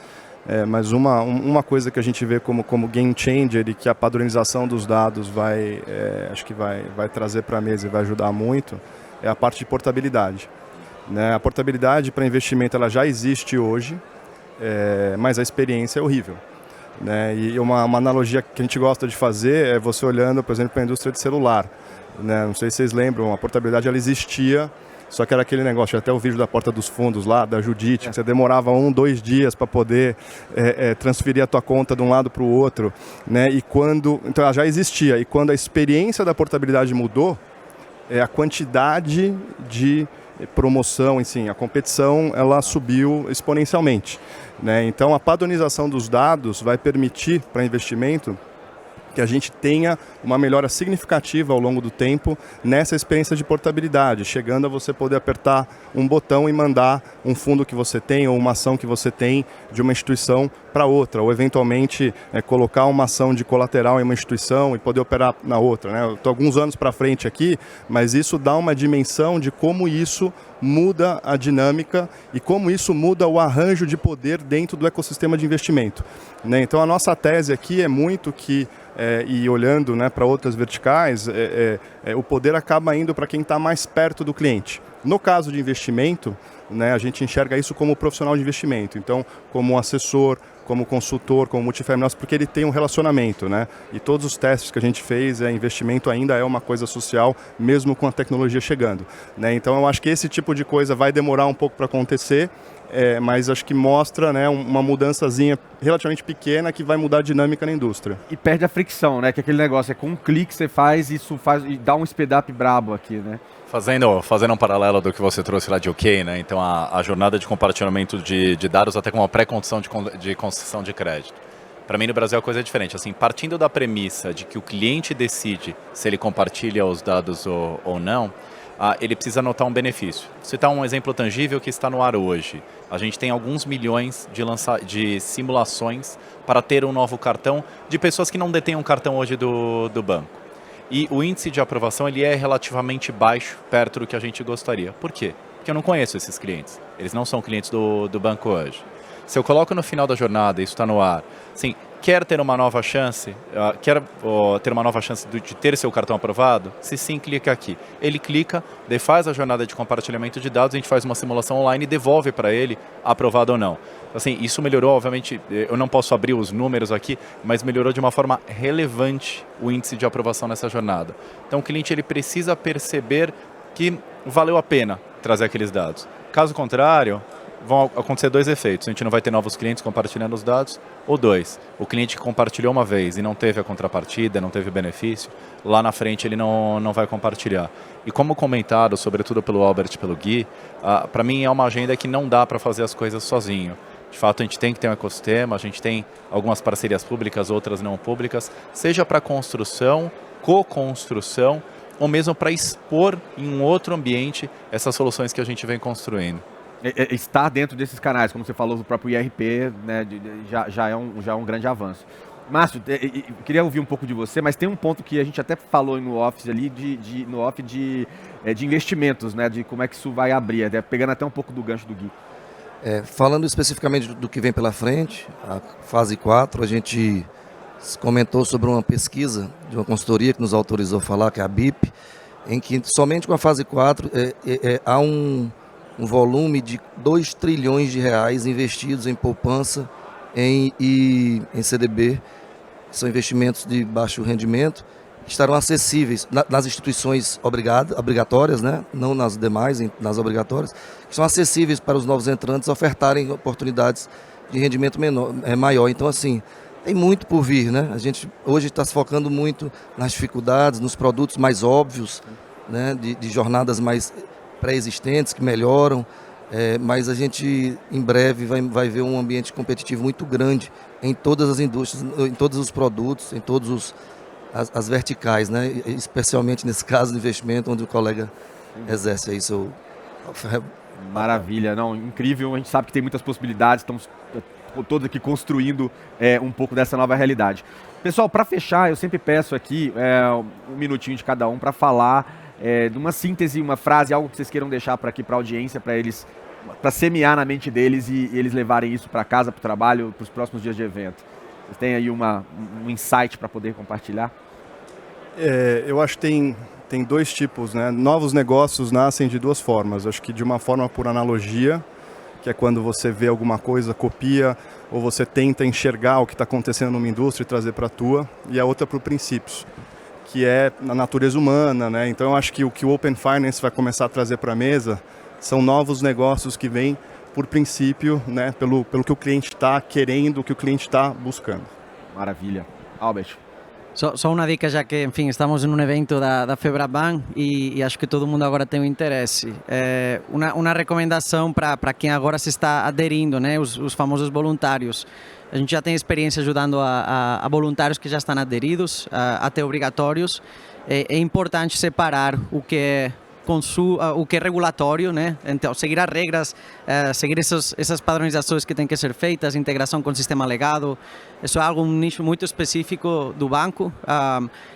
mas uma coisa que a gente vê como game changer e que a padronização dos dados acho que vai trazer para a mesa e vai ajudar muito, é a parte de portabilidade. Né? A portabilidade para investimento ela já existe hoje, mas a experiência é horrível. Né? E uma analogia que a gente gosta de fazer é você olhando, por exemplo, para a indústria de celular. Né? Não sei se vocês lembram, a portabilidade ela existia, só que era aquele negócio, até o vídeo da porta dos fundos lá, da Judite, que você demorava 1-2 dias para poder transferir a tua conta de um lado para o outro. Né? Então ela já existia, e quando a experiência da portabilidade mudou, a quantidade de promoção, enfim, a competição ela subiu exponencialmente. Né? Então a padronização dos dados vai permitir para investimento que a gente tenha uma melhora significativa ao longo do tempo nessa experiência de portabilidade, chegando a você poder apertar um botão e mandar um fundo que você tem ou uma ação que você tem de uma instituição para outra, ou eventualmente colocar uma ação de colateral em uma instituição e poder operar na outra. Né? Eu estou alguns anos para frente aqui, mas isso dá uma dimensão de como isso muda a dinâmica e como isso muda o arranjo de poder dentro do ecossistema de investimento. Né? Então a nossa tese aqui é muito que, e olhando, né, para outras verticais, o poder acaba indo para quem está mais perto do cliente. No caso de investimento, né, a gente enxerga isso como profissional de investimento, então como assessor, como consultor, como multifamily, porque ele tem um relacionamento, né? E todos os testes que a gente fez, investimento ainda é uma coisa social, mesmo com a tecnologia chegando. Né? Então eu acho que esse tipo de coisa vai demorar um pouco para acontecer mas acho que mostra, né, uma mudançazinha relativamente pequena que vai mudar a dinâmica na indústria. E perde a fricção, né? Que aquele negócio é com um clique você faz, isso faz e dá um speed up brabo aqui, né? Fazendo um paralelo do que você trouxe lá de OK, né? Então a jornada de compartilhamento de dados até com uma pré-condição de concessão de crédito. Para mim no Brasil a coisa é diferente. Assim, partindo da premissa de que o cliente decide se ele compartilha os dados ou não, ele precisa notar um benefício. Vou citar um exemplo tangível que está no ar hoje. A gente tem alguns milhões de simulações para ter um novo cartão de pessoas que não detêm um cartão hoje do banco. E o índice de aprovação ele é relativamente baixo, perto do que a gente gostaria. Por quê? Porque eu não conheço esses clientes. Eles não são clientes do banco hoje. Se eu coloco no final da jornada, isso está no ar, assim, quer ter uma nova chance, de ter seu cartão aprovado? Se sim, clica aqui. Ele clica, daí faz a jornada de compartilhamento de dados, a gente faz uma simulação online e devolve para ele aprovado ou não. Assim, isso melhorou, obviamente, eu não posso abrir os números aqui, mas melhorou de uma forma relevante o índice de aprovação nessa jornada. Então o cliente ele precisa perceber que valeu a pena trazer aqueles dados. Caso contrário, vão acontecer dois efeitos. A gente não vai ter novos clientes compartilhando os dados. Ou dois, o cliente que compartilhou uma vez e não teve a contrapartida, não teve o benefício, lá na frente ele não vai compartilhar. E como comentado, sobretudo pelo Albert e pelo Gui, para mim é uma agenda que não dá para fazer as coisas sozinho. De fato, a gente tem que ter um ecossistema, a gente tem algumas parcerias públicas, outras não públicas, seja para construção, co-construção, ou mesmo para expor em um outro ambiente essas soluções que a gente vem construindo. Estar dentro desses canais, como você falou do próprio IRP, né, já é um grande avanço. Márcio, queria ouvir um pouco de você, mas tem um ponto que a gente até falou no Office ali, de investimentos, né, de como é que isso vai abrir, pegando até um pouco do gancho do Gui. Falando especificamente do que vem pela frente, a fase 4, a gente comentou sobre uma pesquisa de uma consultoria que nos autorizou a falar, que é a BIP, em que somente com a fase 4 há um volume de 2 trilhões de reais investidos em poupança e em CDB, que são investimentos de baixo rendimento, que estarão acessíveis nas instituições obrigatórias, né? Não nas demais, nas obrigatórias, que são acessíveis para os novos entrantes ofertarem oportunidades de rendimento maior. Então, assim, tem muito por vir, né? A gente hoje está se focando muito nas dificuldades, nos produtos mais óbvios, né? De jornadas mais pré-existentes que melhoram, mas a gente em breve vai ver um ambiente competitivo muito grande em todas as indústrias, em todos os produtos, em todos as verticais, né? Especialmente nesse caso de investimento onde o colega exerce aí seu... Maravilha, não, incrível, a gente sabe que tem muitas possibilidades, estamos todos aqui construindo um pouco dessa nova realidade. Pessoal, para fechar, eu sempre peço aqui um minutinho de cada um para falar de uma síntese, uma frase, algo que vocês queiram deixar para aqui para a audiência, para semear na mente deles e eles levarem isso para casa, para o trabalho, para os próximos dias de evento. Vocês têm aí um insight para poder compartilhar? Eu acho que tem dois tipos, né? Novos negócios nascem de duas formas. Acho que de uma forma por analogia, que é quando você vê alguma coisa, copia, ou você tenta enxergar o que está acontecendo numa indústria e trazer para a tua, e a outra por princípios, que é na natureza humana, né? Então eu acho que o que o Open Finance vai começar a trazer para a mesa são novos negócios que vêm por princípio, né? Pelo que o cliente está querendo, o que o cliente está buscando. Maravilha. Albert. Só uma dica, já que, enfim, estamos em um evento da Febraban e acho que todo mundo agora tem um interesse. Uma recomendação para quem agora se está aderindo, né? Os famosos voluntários. A gente já tem experiência ajudando a voluntários que já estão aderidos, até obrigatórios. É importante separar o que é regulatório, né? Então, seguir as regras, seguir essas padronizações que têm que ser feitas, integração com o sistema legado. Isso é algo, um nicho muito específico do banco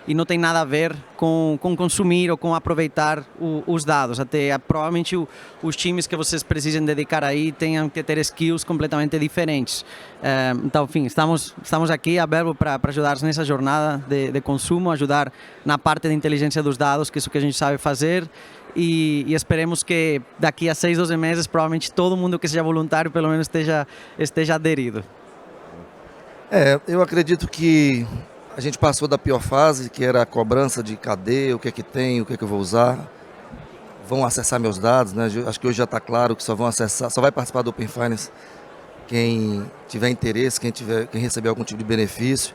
e não tem nada a ver com consumir ou com aproveitar os dados. Até provavelmente os times que vocês precisem dedicar aí tenham que ter skills completamente diferentes. Então, enfim, estamos aqui a Verbo para ajudar nessa jornada de consumo, ajudar na parte de inteligência dos dados, que é isso que a gente sabe fazer. E esperemos que daqui a 6, 12 meses, provavelmente todo mundo que seja voluntário, pelo menos esteja aderido. Eu acredito que a gente passou da pior fase, que era a cobrança de cadê, o que é que tem, o que é que eu vou usar. vão acessar meus dados, né? Acho que hoje já está claro que só vai participar do Open Finance quem tiver interesse, quem receber algum tipo de benefício.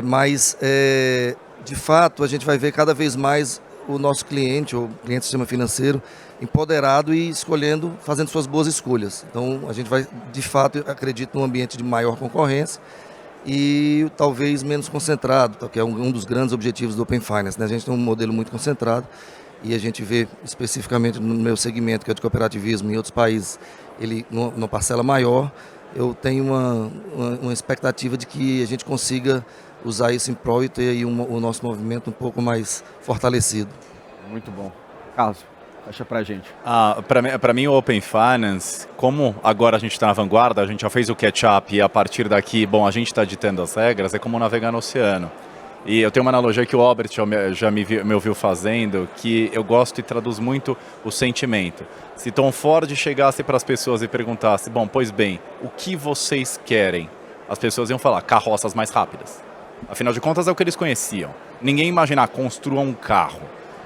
Mas, de fato, a gente vai ver cada vez mais o nosso cliente, ou cliente do sistema financeiro, empoderado e fazendo suas boas escolhas. Então, a gente vai, de fato, acredito, num ambiente de maior concorrência e talvez menos concentrado, que é um dos grandes objetivos do Open Finance, né? A gente tem um modelo muito concentrado e a gente vê especificamente no meu segmento, que é de cooperativismo, em outros países, ele numa parcela maior. Eu tenho uma expectativa de que a gente consiga usar isso em prol e ter aí o nosso movimento um pouco mais fortalecido. Muito bom. Carlos, fecha pra gente. Para mim, o Open Finance, como agora a gente está na vanguarda, a gente já fez o catch-up e a partir daqui, bom, a gente está ditando as regras, é como navegar no oceano. E eu tenho uma analogia que o Albert já me ouviu fazendo, que eu gosto e traduz muito o sentimento. Se Tom Ford chegasse para as pessoas e perguntasse, bom, pois bem, o que vocês querem? As pessoas iam falar, carroças mais rápidas. Afinal de contas, é o que eles conheciam. Ninguém ia imaginar, construa um carro.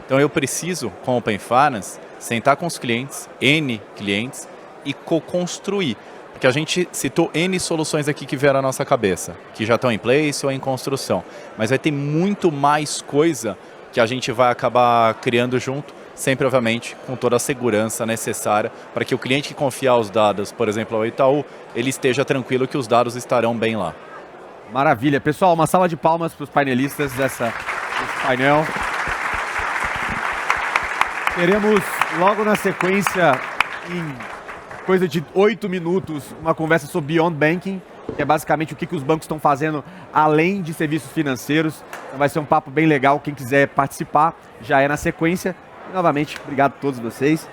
Então eu preciso, com o Open Finance, sentar com os clientes, N clientes, e co-construir. Porque a gente citou N soluções aqui que vieram à nossa cabeça, que já estão em place ou em construção. Mas vai ter muito mais coisa que a gente vai acabar criando junto, sempre, obviamente, com toda a segurança necessária para que o cliente que confiar os dados, por exemplo, ao Itaú, ele esteja tranquilo que os dados estarão bem lá. Maravilha. Pessoal, uma salva de palmas para os painelistas desse painel. Teremos logo na sequência, em coisa de 8 minutos, uma conversa sobre Beyond Banking, que é basicamente o que os bancos estão fazendo além de serviços financeiros. Então vai ser um papo bem legal. Quem quiser participar, já é na sequência. E, novamente, obrigado a todos vocês.